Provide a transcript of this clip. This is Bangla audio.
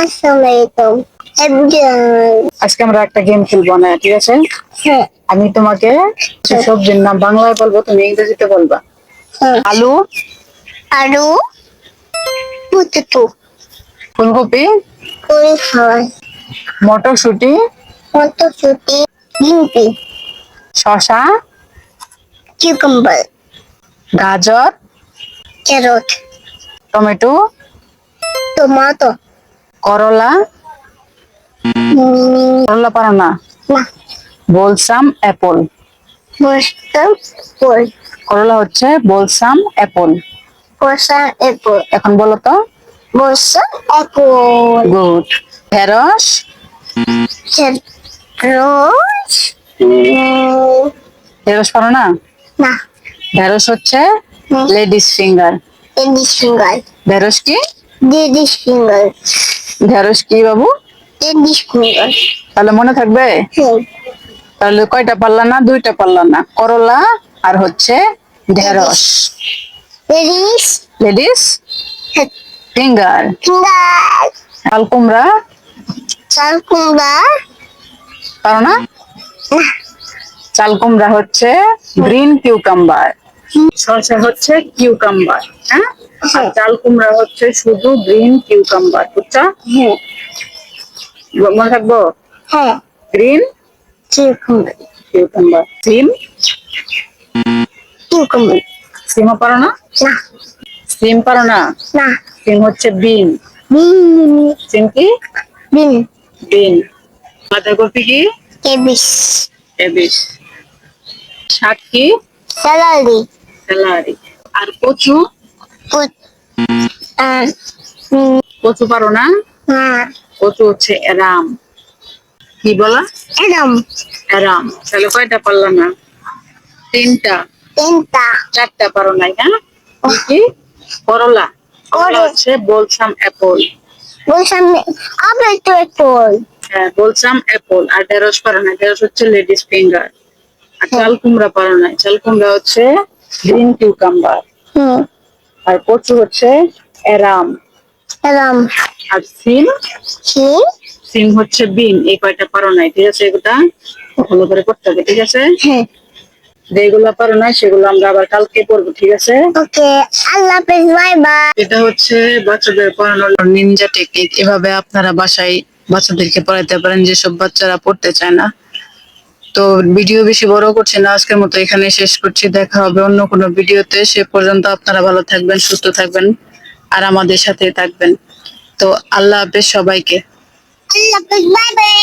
আসসালামাইকুম আজকে আমরা একটা গেম খেলবো না, ঠিক আছে? হ্যাঁ আমি তোমাকে কিছু সবজির নাম বাংলায় বলবো, তুমি ইংরেজিতে বলবা। হ্যাঁ আলু, আলু পুতুতু ফুলকপি, কলিফ্লাওয়ার মটরশুঁটি, মটরশুঁটি ভিন্ডি শসা, কিউকাম্বার গাজর, ক্যারট টমেটো, টমেটো করলা, করলা পারো না, না বলসাম অ্যাপল। মস্তাম ফল করলা হচ্ছে বলসাম অ্যাপল। বর্ষা অ্যাপল এখন বলো তো। বর্ষা অ্যাপল গুড। ঢেঁড়স, রোজ ঢেঁড়স পারো না? না ঢেঁড়স হচ্ছে লেডিস ফিঙ্গার। লেডিস ফিঙ্গার ঢেঁড়স কি? লেডিস ফিঙ্গার ঢেঁড়স কি বাবু? লেডিস ফিঙ্গার তাহলে মনে থাকবে? হ্যাঁ তাহলে কয়টা পারলা না? দুইটা পারলা না। করলা আর হচ্ছে ঢেঁড়স। Ladies ladies finger. ফিঙ্গার চাল কুমড়া চাল কুমড়া পারো না? চাল কুমড়া হচ্ছে গ্রিন কিউকাম্বার। শসা হচ্ছে কিউকাম্বার, হ্যাঁ? আর চাল কুমড়া হচ্ছে শুধু গ্রিন কিউকাম্বার, বুঝছো? হ্যাঁ মনে থাকবো? হ্যাঁ গ্রিন কিউকাম্বার কিউকাম্বার। সিম, কিউকাম্বার সিমও পারো না? না সিম পারো না? না সিম হচ্ছে বিন। বিন সিম কি? বিন বিন। বাঁধাকপি কি? কেবিস ক্যাবেজ। শাক কি? Salary salary. আর কচু? কুট কচু পারো না? হ্যাঁ কচু হচ্ছে এরাম। কি বলা? এরম এরাম। তাহলে কয়টা পারলাম না? তিনটা। তিনটা চারটা পারো নাই, হ্যাঁ? কি কি? করলা। করলা হচ্ছে বলসাম অ্যাপল। বলছিলাম আবার তো একটু হ্যাঁ, বলসাম অ্যাপল। আর ঢেঁড়স পারো না, ঢেঁড়স হচ্ছে লেডিস ফিঙ্গার। আর চাল কুমড়া পারো না, চাল কুমড়া হচ্ছে গ্রিন কিউকাম্বার। হুম আর কচু হচ্ছে এরাম। এরম আর সিম, কি সিম হচ্ছে বিন। এই কয়টা পারো নাই, ঠিক আছে? এগুলা ভালো করে করতে হবে, ঠিক আছে? হ্যাঁ যেগুলা পারো নাই সেগুলো আমরা আবার কালকে পড়বো, ঠিক আছে? ওকে আল্লাহ হাফেজ বাই বাই এটা হচ্ছে বাচ্চাদের পড়ানোর নিনজা টেকনিক। এভাবে আপনারা বাসায় বাচ্চাদেরকে পড়াইতে পারেন যেসব বাচ্চারা পড়তে চায় না। তো ভিডিও বেশি বড় করছি না, আজকের মতো এখানে শেষ করছি। দেখা হবে অন্য কোনো ভিডিওতে। সে পর্যন্ত আপনারা ভালো থাকবেন, সুস্থ থাকবেন আর আমাদের সাথে থাকবেন। তো আল্লাহ হাফেজ সবাইকে। আল্লাহ হাফেজ বাই বাই